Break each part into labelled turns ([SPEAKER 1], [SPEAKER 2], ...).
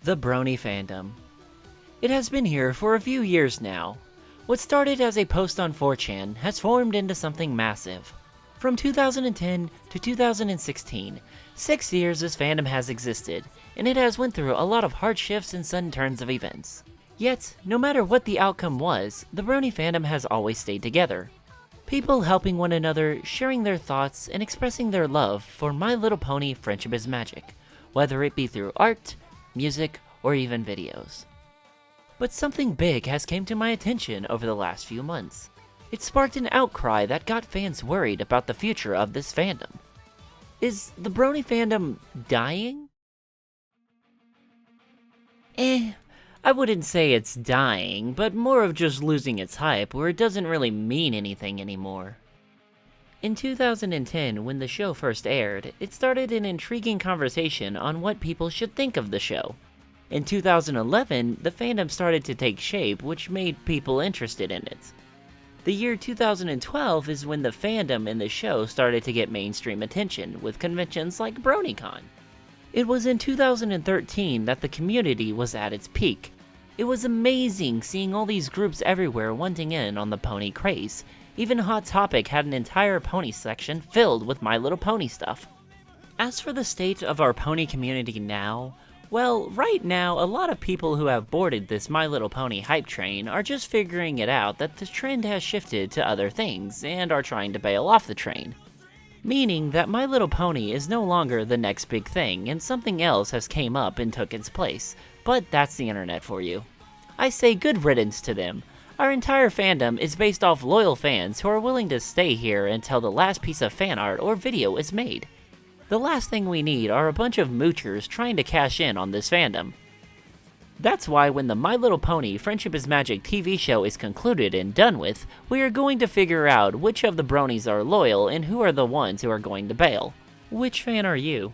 [SPEAKER 1] The Brony fandom. It has been here for a few years now. What started as a post on 4chan has formed into something massive. From 2010 to 2016, 6 years this fandom has existed, and it has went through a lot of hardships and sudden turns of events. Yet, no matter what the outcome was, the Brony fandom has always stayed together. People helping one another, sharing their thoughts, and expressing their love for My Little Pony Friendship is Magic, whether it be through art, music, or even videos. But something big has came to my attention over the last few months. It sparked an outcry that got fans worried about the future of this fandom. Is the Brony fandom dying? I wouldn't say it's dying, but more of just losing its hype where it doesn't really mean anything anymore. In 2010, when the show first aired, it started an intriguing conversation on what people should think of the show. In 2011, the fandom started to take shape, which made people interested in it. The year 2012 is when the fandom in the show started to get mainstream attention, with conventions like BronyCon. It was in 2013 that the community was at its peak. It was amazing seeing all these groups everywhere wanting in on the pony craze. Even Hot Topic had an entire pony section filled with My Little Pony stuff. As for the state of our pony community now, well, right now a lot of people who have boarded this My Little Pony hype train are just figuring it out that the trend has shifted to other things and are trying to bail off the train. Meaning that My Little Pony is no longer the next big thing and something else has came up and took its place, but that's the internet for you. I say good riddance to them. Our entire fandom is based off loyal fans who are willing to stay here until the last piece of fan art or video is made. The last thing we need are a bunch of moochers trying to cash in on this fandom. That's why when the My Little Pony Friendship is Magic TV show is concluded and done with, we are going to figure out which of the bronies are loyal and who are the ones who are going to bail. Which fan are you?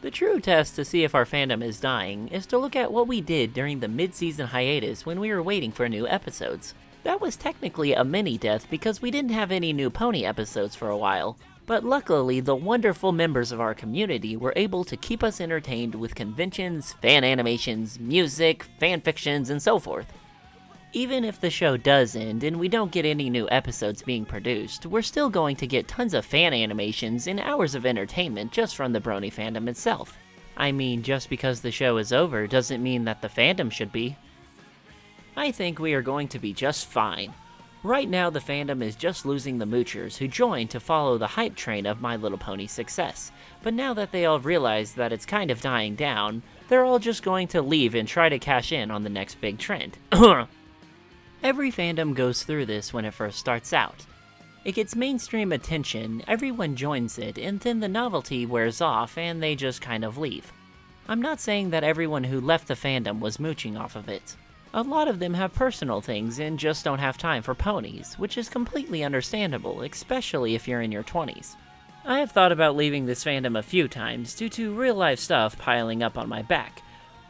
[SPEAKER 1] The true test to see if our fandom is dying is to look at what we did during the mid-season hiatus when we were waiting for new episodes. That was technically a mini-death because we didn't have any new pony episodes for a while. But luckily, the wonderful members of our community were able to keep us entertained with conventions, fan animations, music, fanfictions, and so forth. Even if the show does end and we don't get any new episodes being produced, we're still going to get tons of fan animations and hours of entertainment just from the Brony fandom itself. I mean, just because the show is over doesn't mean that the fandom should be. I think we are going to be just fine. Right now, the fandom is just losing the moochers who joined to follow the hype train of My Little Pony's success, but now that they all realize that it's kind of dying down, they're all just going to leave and try to cash in on the next big trend. Every fandom goes through this when it first starts out. It gets mainstream attention, everyone joins it, and then the novelty wears off and they just kind of leave. I'm not saying that everyone who left the fandom was mooching off of it. A lot of them have personal things and just don't have time for ponies, which is completely understandable, especially if you're in your 20s. I have thought about leaving this fandom a few times due to real-life stuff piling up on my back,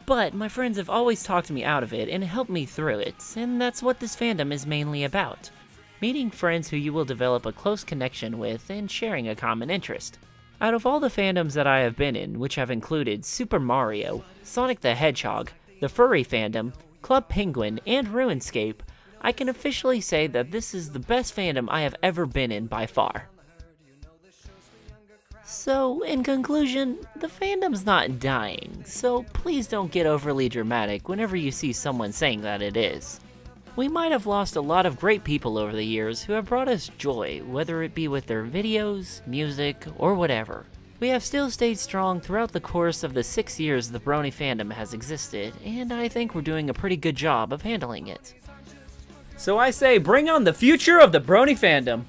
[SPEAKER 1] but my friends have always talked me out of it and helped me through it, and that's what this fandom is mainly about. Meeting friends who you will develop a close connection with and sharing a common interest. Out of all the fandoms that I have been in, which have included Super Mario, Sonic the Hedgehog, the Furry fandom, Club Penguin, and RuneScape, I can officially say that this is the best fandom I have ever been in by far. So, in conclusion, the fandom's not dying, so please don't get overly dramatic whenever you see someone saying that it is. We might have lost a lot of great people over the years who have brought us joy, whether it be with their videos, music, or whatever. We have still stayed strong throughout the course of the 6 years the Brony fandom has existed, and I think we're doing a pretty good job of handling it. So I say, bring on the future of the Brony fandom!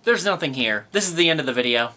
[SPEAKER 1] There's nothing here. This is the end of the video.